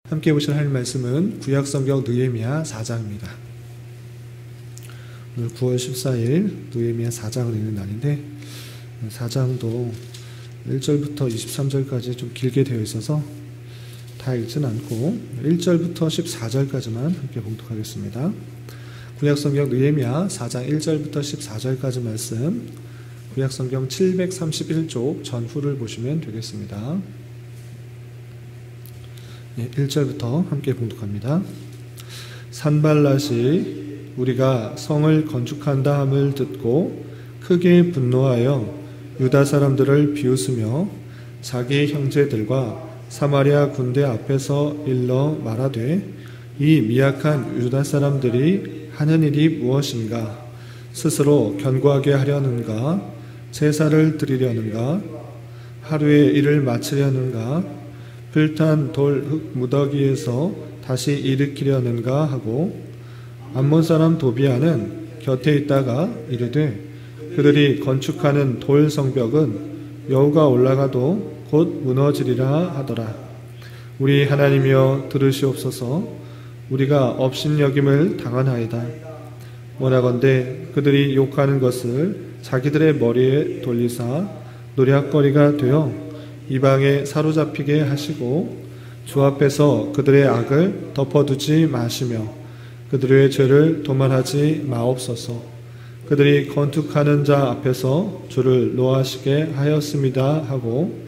함께 보실 하나님 말씀은 구약성경 느헤미야 4장입니다. 오늘 9월 14일 느헤미야 4장을 읽는 날인데 4장도 1절부터 23절까지 좀 길게 되어 있어서 다 읽진 않고 1절부터 14절까지만 함께 봉독하겠습니다. 구약성경 느헤미야 4장 1절부터 14절까지 말씀, 구약성경 731쪽 전후를 보시면 되겠습니다. 1절부터 함께 봉독합니다. 산발랏이 우리가 성을 건축한다 함을 듣고 크게 분노하여 유다 사람들을 비웃으며 자기 형제들과 사마리아 군대 앞에서 일러 말하되 이 미약한 유다 사람들이 하는 일이 무엇인가? 스스로 견고하게 하려는가? 제사를 드리려는가? 하루에 일을 마치려는가? 불탄 돌 흙 무더기에서 다시 일으키려는가 하고, 암몬 사람 도비아는 곁에 있다가 이르되 그들이 건축하는 돌 성벽은 여호가 올라가도 곧 무너지리라 하더라. 우리 하나님이여 들으시옵소서. 우리가 업신여김을 당하나이다. 원하건대 그들이 욕하는 것을 자기들의 머리에 돌리사 노략거리가 되어 이방에 사로잡히게 하시고 주 앞에서 그들의 악을 덮어두지 마시며 그들의 죄를 도말하지 마옵소서. 그들이 건축하는 자 앞에서 주를 노하시게 하였습니다 하고,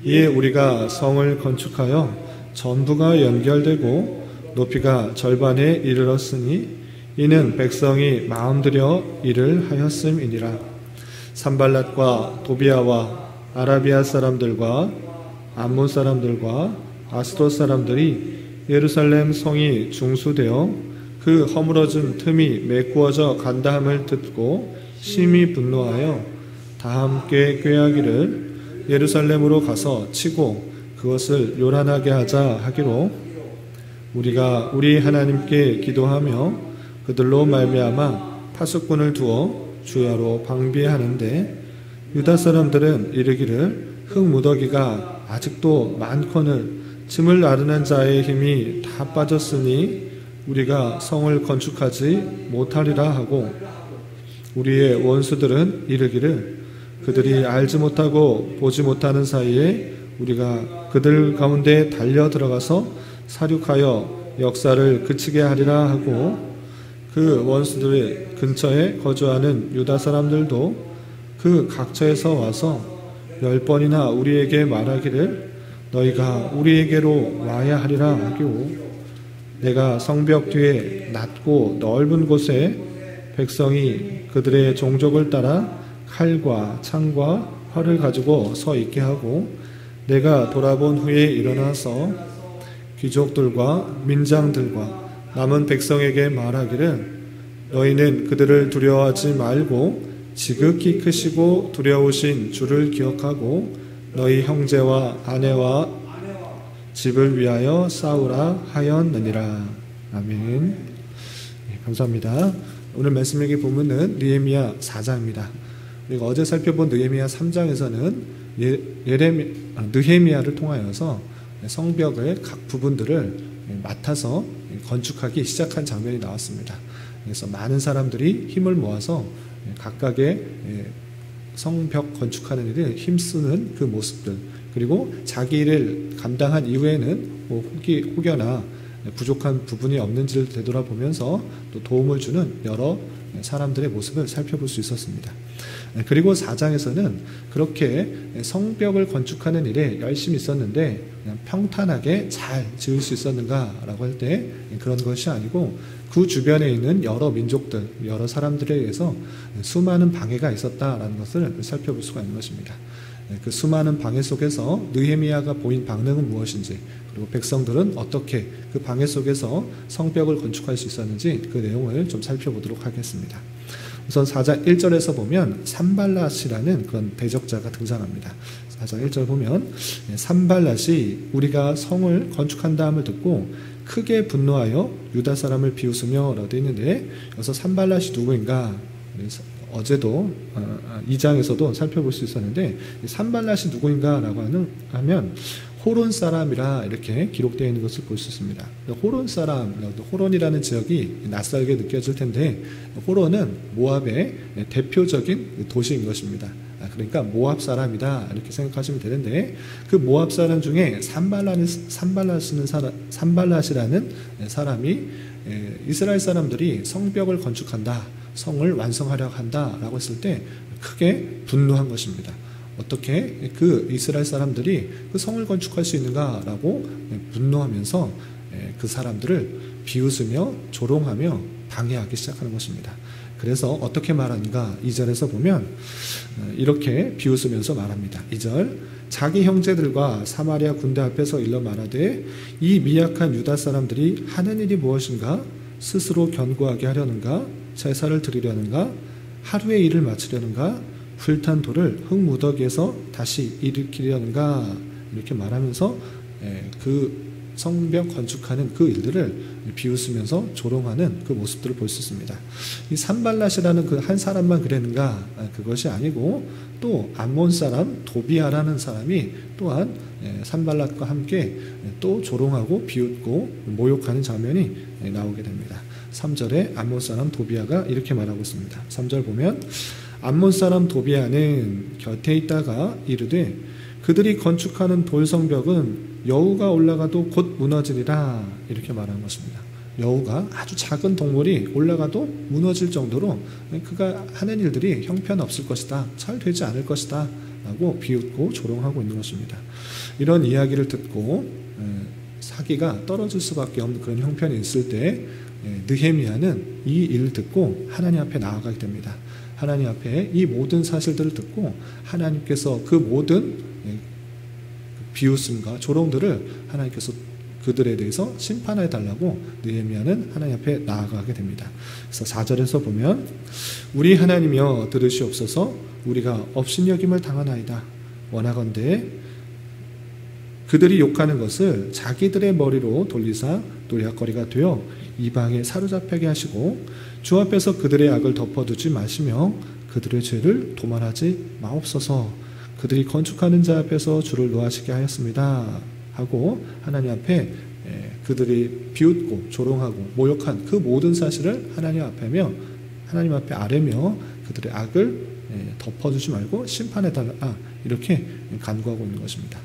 이에 우리가 성을 건축하여 전부가 연결되고 높이가 절반에 이르렀으니 이는 백성이 마음들여 일을 하였음이니라. 산발랏과 도비아와 아라비아 사람들과 암몬 사람들과 아스돗 사람들이 예루살렘 성이 중수되어 그 허물어진 틈이 메꾸어져 간다함을 듣고 심히 분노하여 다 함께 꾀하기를 예루살렘으로 가서 치고 그것을 요란하게 하자 하기로, 우리가 우리 하나님께 기도하며 그들로 말미암아 파수꾼을 두어 주야로 방비하는데, 유다 사람들은 이르기를 흙 무더기가 아직도 많거늘 짐을 나르는 자의 힘이 다 빠졌으니 우리가 성을 건축하지 못하리라 하고, 우리의 원수들은 이르기를 그들이 알지 못하고 보지 못하는 사이에 우리가 그들 가운데 달려 들어가서 사륙하여 역사를 그치게 하리라 하고, 그 원수들의 근처에 거주하는 유다 사람들도 그 각처에서 와서 10번이나 우리에게 말하기를 너희가 우리에게로 와야 하리라 하고, 내가 성벽 뒤에 낮고 넓은 곳에 백성이 그들의 종족을 따라 칼과 창과 활을 가지고 서 있게 하고, 내가 돌아본 후에 일어나서 귀족들과 민장들과 남은 백성에게 말하기를 너희는 그들을 두려워하지 말고 지극히 크시고 두려우신 주를 기억하고 너희 형제와 아내와 집을 위하여 싸우라 하였느니라. 아멘. 감사합니다. 오늘 말씀 읽기 본문은 느헤미야 4장입니다. 우리가 어제 살펴본 느헤미야 3장에서는 느헤미야를 통하여서 성벽을 각 부분들을 맡아서 건축하기 시작한 장면이 나왔습니다. 그래서 많은 사람들이 힘을 모아서 각각의 성벽 건축하는 일에 힘쓰는 그 모습들, 그리고 자기 일을 감당한 이후에는 혹여나 부족한 부분이 없는지를 되돌아보면서 또 도움을 주는 여러 사람들의 모습을 살펴볼 수 있었습니다. 그리고 4장에서는 그렇게 성벽을 건축하는 일에 열심히 있었는데 그냥 평탄하게 잘 지을 수 있었는가라고 할 때 그런 것이 아니고, 그 주변에 있는 여러 민족들, 여러 사람들에 의해서 수많은 방해가 있었다라는 것을 살펴볼 수가 있는 것입니다. 그 수많은 방해 속에서 느헤미야가 보인 방능은 무엇인지, 그리고 백성들은 어떻게 그 방해 속에서 성벽을 건축할 수 있었는지 그 내용을 좀 살펴보도록 하겠습니다. 우선 4장 1절에서 보면 산발랏이라는 그런 대적자가 등장합니다. 4장 1절 보면 산발랏이 우리가 성을 건축한다 함을 듣고 크게 분노하여 유다 사람을 비웃으며 라고 되어 있는데, 여기서 산발랏이 누구인가? 어제도 2장에서도 살펴볼 수 있었는데, 산발랏이 누구인가 라고 하면 호론 사람이라 이렇게 기록되어 있는 것을 볼 수 있습니다. 호론 사람, 호론이라는 지역이 낯설게 느껴질 텐데 호론은 모압의 대표적인 도시인 것입니다. 그러니까 모압 사람이다 이렇게 생각하시면 되는데 그 모압 사람 중에 산발랏이라는 사람이 이스라엘 사람들이 성벽을 건축한다, 성을 완성하려고 한다라고 했을 때 크게 분노한 것입니다. 어떻게 그 이스라엘 사람들이 그 성을 건축할 수 있는가라고 분노하면서 그 사람들을 비웃으며 조롱하며 방해하기 시작하는 것입니다. 그래서 어떻게 말하는가 2절에서 보면 이렇게 비웃으면서 말합니다. 2절 자기 형제들과 사마리아 군대 앞에서 일러 말하되 이 미약한 유다 사람들이 하는 일이 무엇인가? 스스로 견고하게 하려는가? 제사를 드리려는가? 하루의 일을 마치려는가? 불탄 돌을 흙무더기에서 다시 일으키려는가? 이렇게 말하면서 그 성벽 건축하는 그 일들을 비웃으면서 조롱하는 그 모습들을 볼 수 있습니다. 이 산발랏이라는 그 한 사람만 그랬는가? 그것이 아니고 또 암몬 사람 도비아라는 사람이 또한 산발랏과 함께 또 조롱하고 비웃고 모욕하는 장면이 나오게 됩니다. 3절에 암몬 사람 도비아가 이렇게 말하고 있습니다. 3절 보면 암몬 사람 도비아는 곁에 있다가 이르되 그들이 건축하는 돌성벽은 여우가 올라가도 곧 무너지리라 이렇게 말하는 것입니다. 여우가 아주 작은 동물이 올라가도 무너질 정도로 그가 하는 일들이 형편없을 것이다, 잘 되지 않을 것이다 라고 비웃고 조롱하고 있는 것입니다. 이런 이야기를 듣고 사기가 떨어질 수밖에 없는 그런 형편이 있을 때 느헤미야는 이 일을 듣고 하나님 앞에 나아가게 됩니다. 하나님 앞에 이 모든 사실들을 듣고 하나님께서 그 모든 비웃음과 조롱들을 하나님께서 그들에 대해서 심판해 달라고 느헤미야는 하나님 앞에 나아가게 됩니다. 그래서 4절에서 보면 우리 하나님이여 들으시옵소서 우리가 업신여김을 당하나이다. 원하건대 그들이 욕하는 것을 자기들의 머리로 돌리사 노략거리가 되어 이방에 사로잡히게 하시고 주 앞에서 그들의 악을 덮어두지 마시며 그들의 죄를 도말하지 마옵소서. 그들이 건축하는 자 앞에서 주를 노하시게 하였습니다 하고 하나님 앞에 그들이 비웃고 조롱하고 모욕한 그 모든 사실을 하나님 앞에 아뢰며 그들의 악을 덮어주지 말고 심판해달라 이렇게 간구하고 있는 것입니다.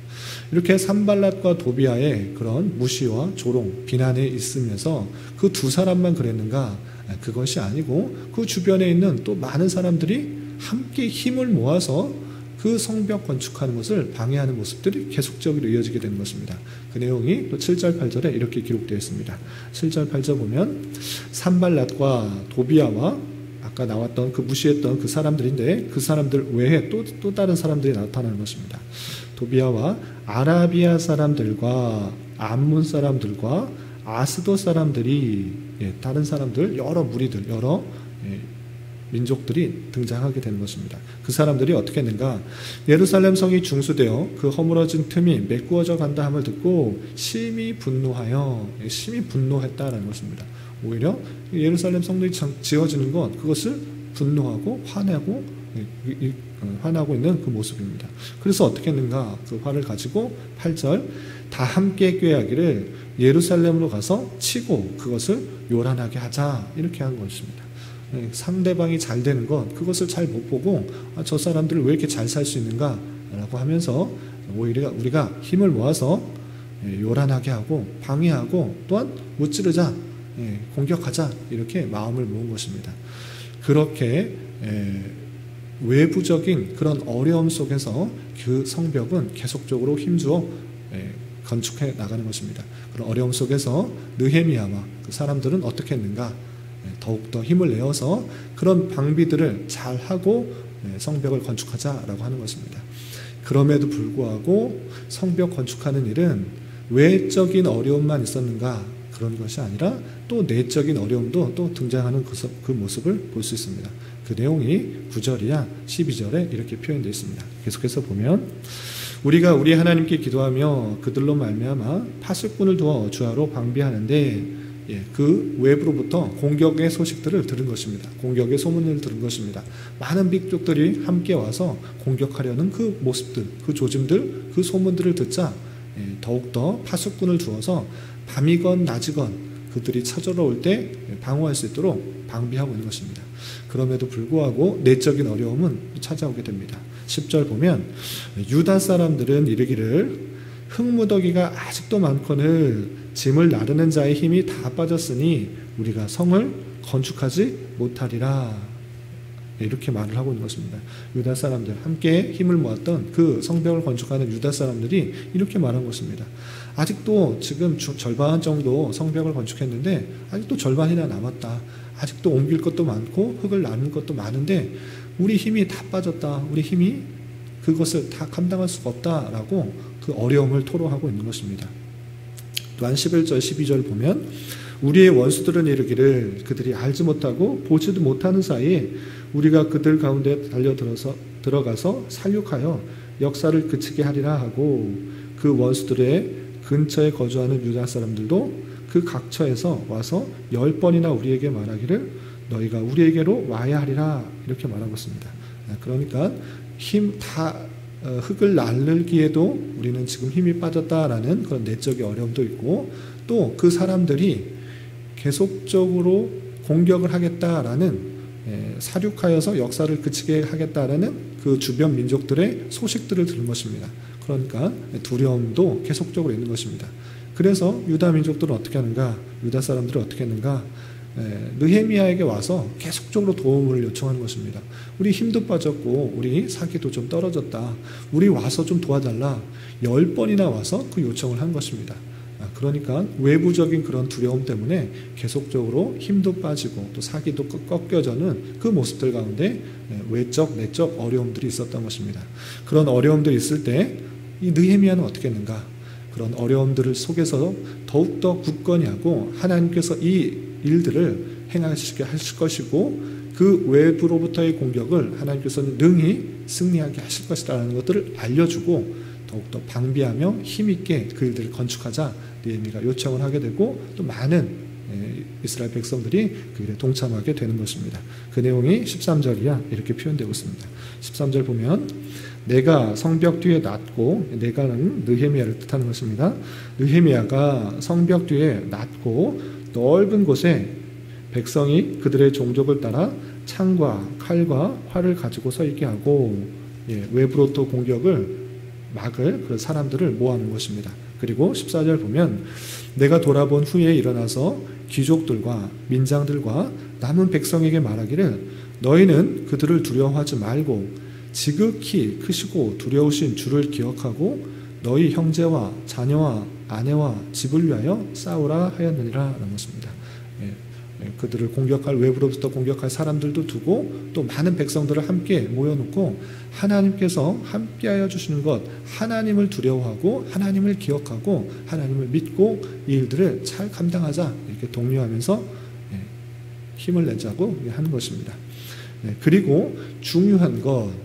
이렇게 산발랏과 도비아의 그런 무시와 조롱, 비난에 있으면서 그 두 사람만 그랬는가? 그것이 아니고 그 주변에 있는 또 많은 사람들이 함께 힘을 모아서 그 성벽 건축하는 것을 방해하는 모습들이 계속적으로 이어지게 되는 것입니다. 그 내용이 또 7절 8절에 이렇게 기록되어 있습니다. 7절 8절 보면 산발랏과 도비아와 아까 나왔던 그 무시했던 그 사람들인데 그 사람들 외에 또 다른 사람들이 나타나는 것입니다. 도비아와 아라비아 사람들과 암몬 사람들과 아스도 사람들이 다른 사람들 여러 무리들 여러 민족들이 등장하게 되는 것입니다. 그 사람들이 어떻게 했는가? 예루살렘 성이 중수되어 그 허물어진 틈이 메꾸어져 간다 함을 듣고 심히 분노했다라는 것입니다. 오히려 예루살렘 성들이 지어지는 것 그것을 분노하고 화내고 화나고 있는 그 모습입니다. 그래서 어떻게 했는가? 그 화를 가지고 8절 다 함께 꾀하기를 예루살렘으로 가서 치고 그것을 요란하게 하자 이렇게 한 것입니다. 상대방이 잘 되는 것 그것을 잘 못 보고 저 사람들을 왜 이렇게 잘 살 수 있는가 라고 하면서 오히려 우리가 힘을 모아서 요란하게 하고 방해하고 또한 무찌르자 공격하자 이렇게 마음을 모은 것입니다. 그렇게 외부적인 그런 어려움 속에서 그 성벽은 계속적으로 힘주어 건축해 나가는 것입니다. 그런 어려움 속에서 느헤미야와 그 사람들은 어떻게 했는가? 더욱더 힘을 내어서 그런 방비들을 잘 하고 성벽을 건축하자라고 하는 것입니다. 그럼에도 불구하고 성벽 건축하는 일은 외적인 어려움만 있었는가? 그런 것이 아니라 또 내적인 어려움도 또 등장하는 그 모습을 볼 수 있습니다. 그 내용이 9절이야 12절에 이렇게 표현되어 있습니다. 계속해서 보면 우리가 우리 하나님께 기도하며 그들로 말미암아 파수꾼을 두어 주하로 방비하는데 그 외부로부터 공격의 소식들을 들은 것입니다. 공격의 소문을 들은 것입니다. 많은 민족들이 함께 와서 공격하려는 그 모습들, 그 조짐들, 그 소문들을 듣자 더욱더 파수꾼을 두어서 밤이건 낮이건 그들이 찾아올 때 방어할 수 있도록 방비하고 있는 것입니다. 그럼에도 불구하고 내적인 어려움은 찾아오게 됩니다. 10절 보면 유다 사람들은 이르기를 흙무더기가 아직도 많거늘 짐을 나르는 자의 힘이 다 빠졌으니 우리가 성을 건축하지 못하리라. 이렇게 말을 하고 있는 것입니다. 유다 사람들, 함께 힘을 모았던 그 성벽을 건축하는 유다 사람들이 이렇게 말한 것입니다. 아직도 지금 절반 정도 성벽을 건축했는데 아직도 절반이나 남았다. 아직도 옮길 것도 많고 흙을 나누는 것도 많은데 우리 힘이 다 빠졌다. 우리 힘이 그것을 다 감당할 수가 없다라고 그 어려움을 토로하고 있는 것입니다. 또한 11절 12절 보면 우리의 원수들은 이르기를 그들이 알지 못하고 보지도 못하는 사이에 우리가 그들 가운데 들어가서 살육하여 역사를 그치게 하리라 하고 그 원수들의 근처에 거주하는 유다 사람들도 그 각처에서 와서 10번이나 우리에게 말하기를 너희가 우리에게로 와야 하리라 이렇게 말하고 있습니다. 그러니까 흙을 나르기에도 우리는 지금 힘이 빠졌다라는 그런 내적인 어려움도 있고 또 그 사람들이 계속적으로 공격을 하겠다라는 사륙하여서 역사를 그치게 하겠다라는 그 주변 민족들의 소식들을 들은 것입니다. 그러니까 두려움도 계속적으로 있는 것입니다. 그래서 유다 민족들은 어떻게 하는가? 유다 사람들은 어떻게 했는가? 느헤미야에게 와서 계속적으로 도움을 요청하는 것입니다. 우리 힘도 빠졌고 우리 사기도 좀 떨어졌다. 우리 와서 좀 도와달라. 10번이나 와서 그 요청을 한 것입니다. 그러니까 외부적인 그런 두려움 때문에 계속적으로 힘도 빠지고 또 사기도 꺾여져는 그 모습들 가운데 외적, 내적 어려움들이 있었던 것입니다. 그런 어려움들이 있을 때 이 느헤미야는 어떻게 했는가? 그런 어려움들을 속에서 더욱더 굳건히 하고 하나님께서 이 일들을 행하시게 하실 것이고 그 외부로부터의 공격을 하나님께서는 능히 승리하게 하실 것이라는 것들을 알려주고 더욱더 방비하며 힘있게 그 일들을 건축하자 느헤미야가 요청을 하게 되고 또 많은 이스라엘 백성들이 그 일에 동참하게 되는 것입니다. 그 내용이 13절이야 이렇게 표현되고 있습니다. 13절 보면 내가 성벽 뒤에 낫고 내가는 느헤미야를 뜻하는 것입니다. 느헤미야가 성벽 뒤에 낫고 넓은 곳에 백성이 그들의 종족을 따라 창과 칼과 활을 가지고 서 있게 하고 외부로부터 공격을 막을 그런 사람들을 모아놓은 것입니다. 그리고 14절 보면 내가 돌아본 후에 일어나서 귀족들과 민장들과 남은 백성에게 말하기를 너희는 그들을 두려워하지 말고 지극히 크시고 두려우신 주를 기억하고 너희 형제와 자녀와 아내와 집을 위하여 싸우라 하였느니라 라는 것입니다. 그들을 공격할 외부로부터 공격할 사람들도 두고 또 많은 백성들을 함께 모여놓고 하나님께서 함께하여 주시는 것 하나님을 두려워하고 하나님을 기억하고 하나님을 믿고 이 일들을 잘 감당하자 이렇게 독려하면서 힘을 내자고 하는 것입니다. 그리고 중요한 것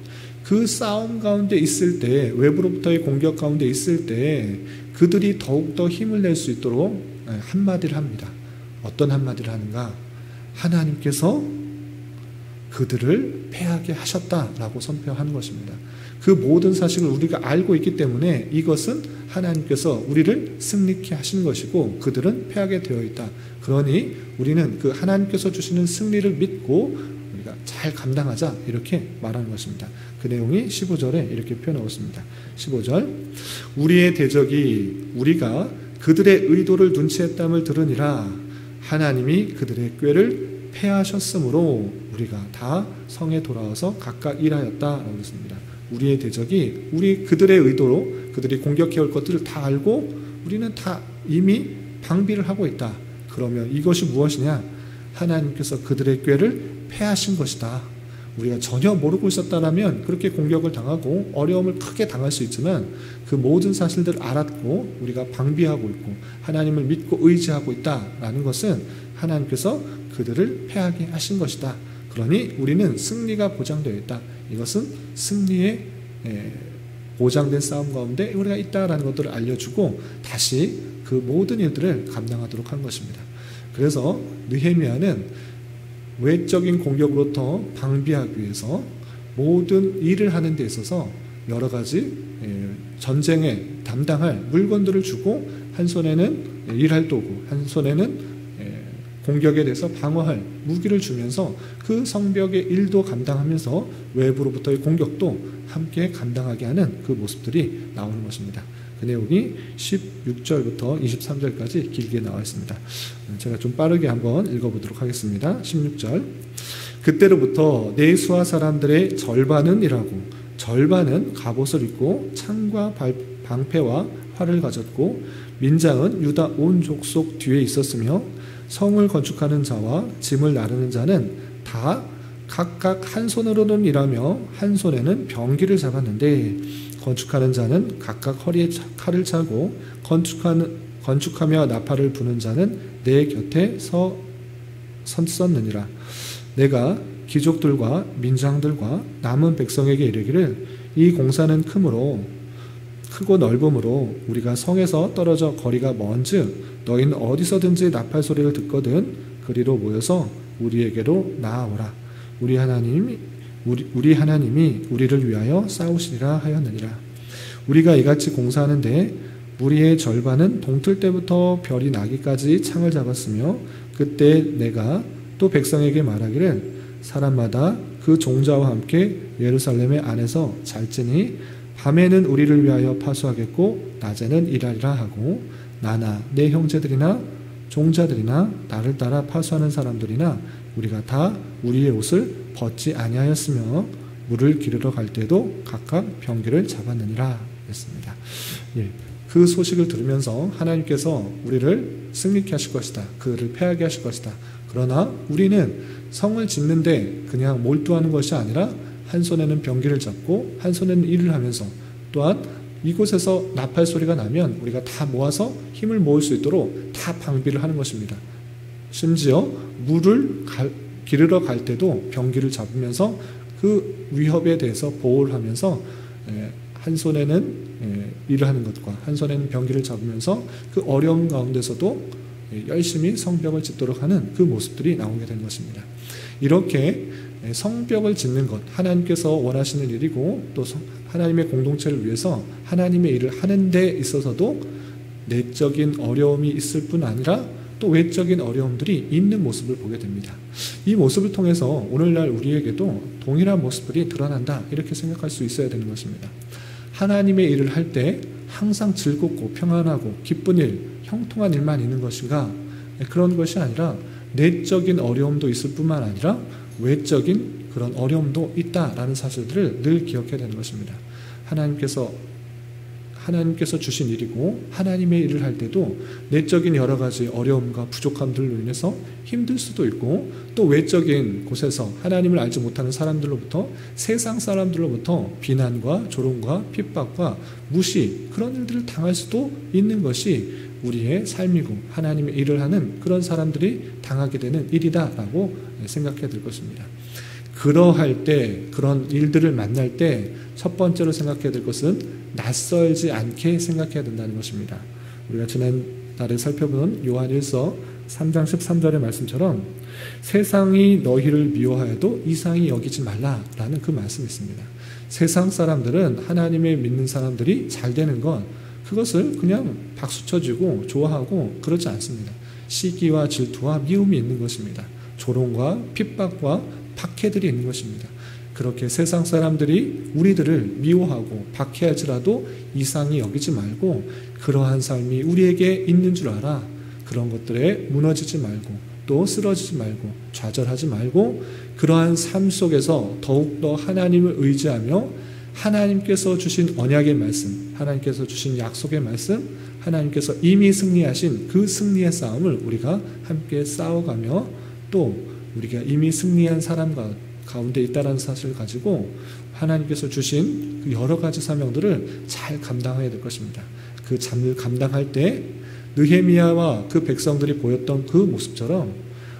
그 싸움 가운데 있을 때 외부로부터의 공격 가운데 있을 때 그들이 더욱더 힘을 낼 수 있도록 한마디를 합니다. 어떤 한마디를 하는가? 하나님께서 그들을 패하게 하셨다라고 선포하는 것입니다. 그 모든 사실을 우리가 알고 있기 때문에 이것은 하나님께서 우리를 승리케 하신 것이고 그들은 패하게 되어 있다. 그러니 우리는 그 하나님께서 주시는 승리를 믿고 우리가 잘 감당하자 이렇게 말하는 것입니다. 그 내용이 15절에 이렇게 표현하고 있습니다. 15절 우리의 대적이 우리가 그들의 의도를 눈치했담을 들으니라 하나님이 그들의 꾀를 패하셨으므로 우리가 다 성에 돌아와서 각각 일하였다라고 했습니다. 우리의 대적이 그들의 의도로 그들이 공격해올 것들을 다 알고 우리는 다 이미 방비를 하고 있다. 그러면 이것이 무엇이냐? 하나님께서 그들의 꾀를 패하신 것이다. 우리가 전혀 모르고 있었다면 그렇게 공격을 당하고 어려움을 크게 당할 수 있지만 그 모든 사실들을 알았고 우리가 방비하고 있고 하나님을 믿고 의지하고 있다라는 것은 하나님께서 그들을 패하게 하신 것이다. 그러니 우리는 승리가 보장되어 있다. 이것은 승리의 보장된 싸움 가운데 우리가 있다라는 것들을 알려주고 다시 그 모든 일들을 감당하도록 한 것입니다. 그래서 느헤미야는 외적인 공격으로부터 방비하기 위해서 모든 일을 하는 데 있어서 여러 가지 전쟁에 담당할 물건들을 주고 한 손에는 일할 도구, 한 손에는 공격에 대해서 방어할 무기를 주면서 그 성벽의 일도 감당하면서 외부로부터의 공격도 함께 감당하게 하는 그 모습들이 나오는 것입니다. 그 내용이 16절부터 23절까지 길게 나와 있습니다. 제가 좀 빠르게 한번 읽어보도록 하겠습니다. 16절. 그때로부터 내 수하 사람들의 절반은 일하고 절반은 갑옷을 입고 창과 방패와 활을 가졌고 민장은 유다 온 족속 뒤에 있었으며 성을 건축하는 자와 짐을 나르는 자는 다 각각 한 손으로는 일하며 한 손에는 병기를 잡았는데 건축하는 자는 각각 허리에 칼을 차고 건축하며 나팔을 부는 자는 내 곁에 섰느니라. 내가 귀족들과 민장들과 남은 백성에게 이르기를 이 공사는 크고 넓음으로 우리가 성에서 떨어져 거리가 먼즉 너희는 어디서든지 나팔 소리를 듣거든 그리로 모여서 우리에게로 나아오라. 우리 하나님이 우리를 위하여 싸우시리라 하였느니라. 우리가 이같이 공사하는데 무리의 절반은 동틀 때부터 별이 나기까지 창을 잡았으며 그때 내가 또 백성에게 말하기를 사람마다 그 종자와 함께 예루살렘의 안에서 잘지니 밤에는 우리를 위하여 파수하겠고 낮에는 일하리라 하고 나나 내 형제들이나 종자들이나 나를 따라 파수하는 사람들이나 우리가 다 우리의 옷을 벗지 아니하였으며 물을 기르러 갈 때도 각각 병기를 잡았느니라 했습니다. 그 소식을 들으면서 하나님께서 우리를 승리케 하실 것이다. 그를 패하게 하실 것이다. 그러나 우리는 성을 짓는데 그냥 몰두하는 것이 아니라 한 손에는 병기를 잡고 한 손에는 일을 하면서 또한 이곳에서 나팔 소리가 나면 우리가 다 모아서 힘을 모을 수 있도록 다 방비를 하는 것입니다. 심지어 물을 기르러 갈 때도 병기를 잡으면서 그 위협에 대해서 보호를 하면서 한 손에는 일을 하는 것과 한 손에는 병기를 잡으면서 그 어려움 가운데서도 열심히 성벽을 짓도록 하는 그 모습들이 나오게 된 것입니다. 이렇게 성벽을 짓는 것, 하나님께서 원하시는 일이고 또 하나님의 공동체를 위해서 하나님의 일을 하는 데 있어서도 내적인 어려움이 있을 뿐 아니라 또 외적인 어려움들이 있는 모습을 보게 됩니다. 이 모습을 통해서 오늘날 우리에게도 동일한 모습들이 드러난다 이렇게 생각할 수 있어야 되는 것입니다. 하나님의 일을 할 때 항상 즐겁고 평안하고 기쁜 일, 형통한 일만 있는 것인가? 그런 것이 아니라 내적인 어려움도 있을 뿐만 아니라 외적인 그런 어려움도 있다라는 사실들을 늘 기억해야 되는 것입니다. 하나님께서 주신 일이고 하나님의 일을 할 때도 내적인 여러 가지 어려움과 부족함들로 인해서 힘들 수도 있고 또 외적인 곳에서 하나님을 알지 못하는 사람들로부터 세상 사람들로부터 비난과 조롱과 핍박과 무시 그런 일들을 당할 수도 있는 것이 우리의 삶이고 하나님의 일을 하는 그런 사람들이 당하게 되는 일이다라고 생각해야 될 것입니다. 그러할 때 그런 일들을 만날 때 첫 번째로 생각해야 될 것은 낯설지 않게 생각해야 된다는 것입니다. 우리가 지난달에 살펴본 요한 1서 3장 13절의 말씀처럼 세상이 너희를 미워하여도 이상히 여기지 말라라는 그 말씀이 있습니다. 세상 사람들은 하나님의 믿는 사람들이 잘 되는 것 그것을 그냥 박수 쳐주고 좋아하고 그렇지 않습니다. 시기와 질투와 미움이 있는 것입니다. 조롱과 핍박과 박해들이 있는 것입니다. 그렇게 세상 사람들이 우리들을 미워하고 박해할지라도 이상히 여기지 말고 그러한 삶이 우리에게 있는 줄 알아. 그런 것들에 무너지지 말고 또 쓰러지지 말고 좌절하지 말고 그러한 삶 속에서 더욱더 하나님을 의지하며 하나님께서 주신 언약의 말씀, 하나님께서 주신 약속의 말씀, 하나님께서 이미 승리하신 그 승리의 싸움을 우리가 함께 싸워가며 또 우리가 이미 승리한 사람 가운데 있다는 사실을 가지고 하나님께서 주신 그 여러 가지 사명들을 잘 감당해야 될 것입니다. 그 잠을 감당할 때 느헤미야와 그 백성들이 보였던 그 모습처럼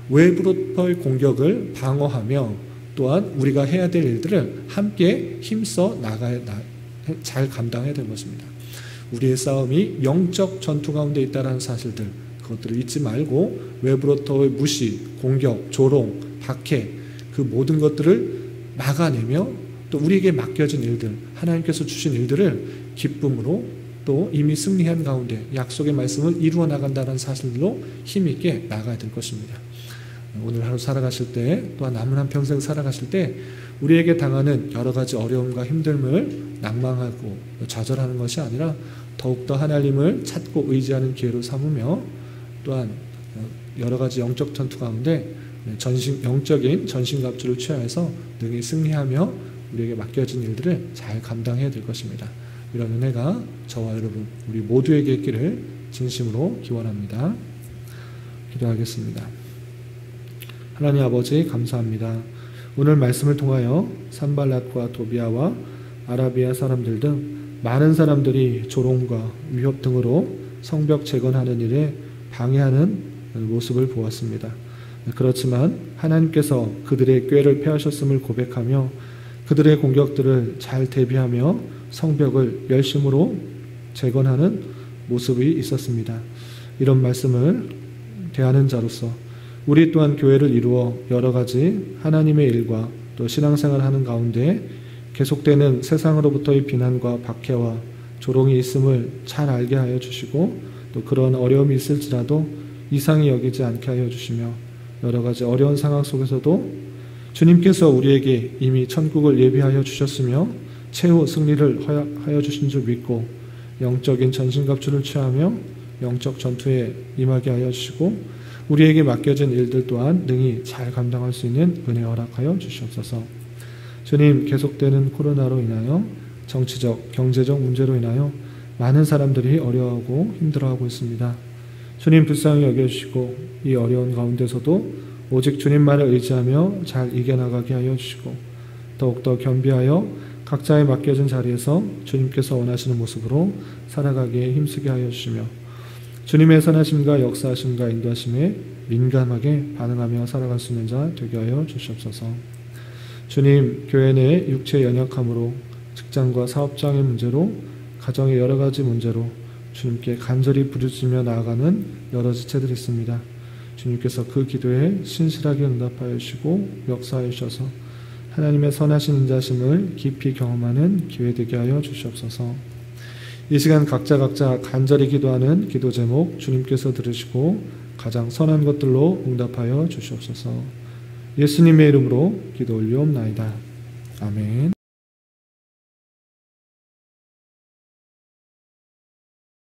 외부로부터의 공격을 방어하며 또한 우리가 해야 될 일들을 함께 힘써 잘 감당해야 될 것입니다. 우리의 싸움이 영적 전투 가운데 있다는 사실들 그것들을 잊지 말고 외부로부터의 무시, 공격, 조롱, 박해 그 모든 것들을 막아내며 또 우리에게 맡겨진 일들 하나님께서 주신 일들을 기쁨으로 또 이미 승리한 가운데 약속의 말씀을 이루어 나간다는 사실로 힘있게 나가야 될 것입니다. 오늘 하루 살아가실 때 또한 남은 한평생 살아가실 때 우리에게 당하는 여러 가지 어려움과 힘듦을 낭망하고 좌절하는 것이 아니라 더욱더 하나님을 찾고 의지하는 기회로 삼으며 또한 여러 가지 영적 전투 가운데 영적인 전신갑주를 취하여서 능히 승리하며 우리에게 맡겨진 일들을 잘 감당해야 될 것입니다. 이런 은혜가 저와 여러분 우리 모두에게 있기를 진심으로 기원합니다. 기도하겠습니다. 하나님 아버지 감사합니다. 오늘 말씀을 통하여 산발랏과 도비아와 아라비아 사람들 등 많은 사람들이 조롱과 위협 등으로 성벽 재건하는 일에 방해하는 모습을 보았습니다. 그렇지만 하나님께서 그들의 꾀를 폐하셨음을 고백하며 그들의 공격들을 잘 대비하며 성벽을 열심으로 재건하는 모습이 있었습니다. 이런 말씀을 대하는 자로서 우리 또한 교회를 이루어 여러 가지 하나님의 일과 또 신앙생활을 하는 가운데 계속되는 세상으로부터의 비난과 박해와 조롱이 있음을 잘 알게 하여 주시고 또 그런 어려움이 있을지라도 이상히 여기지 않게 하여 주시며 여러 가지 어려운 상황 속에서도 주님께서 우리에게 이미 천국을 예비하여 주셨으며 최후 승리를 하여 주신 줄 믿고 영적인 전신갑주를 취하며 영적 전투에 임하게 하여 주시고 우리에게 맡겨진 일들 또한 능히 잘 감당할 수 있는 은혜 허락하여 주시옵소서. 주님, 계속되는 코로나로 인하여 정치적, 경제적 문제로 인하여 많은 사람들이 어려워하고 힘들어하고 있습니다. 주님 불쌍히 여겨주시고 이 어려운 가운데서도 오직 주님만을 의지하며 잘 이겨나가게 하여 주시고 더욱더 겸비하여 각자의 맡겨진 자리에서 주님께서 원하시는 모습으로 살아가기에 힘쓰게 하여 주시며 주님의 선하심과 역사하심과 인도하심에 민감하게 반응하며 살아갈 수 있는 자 되게 하여 주시옵소서. 주님, 교회 내 육체의 연약함으로 직장과 사업장의 문제로 가정의 여러 가지 문제로 주님께 간절히 부르짖으며 나아가는 여러 지체들이 있습니다. 주님께서 그 기도에 신실하게 응답하여 주시고 역사하여 주셔서 하나님의 선하신 인자심을 깊이 경험하는 기회 되게 하여 주시옵소서. 이 시간 각자 간절히 기도하는 기도 제목 주님께서 들으시고 가장 선한 것들로 응답하여 주시옵소서. 예수님의 이름으로 기도 올리옵나이다. 아멘.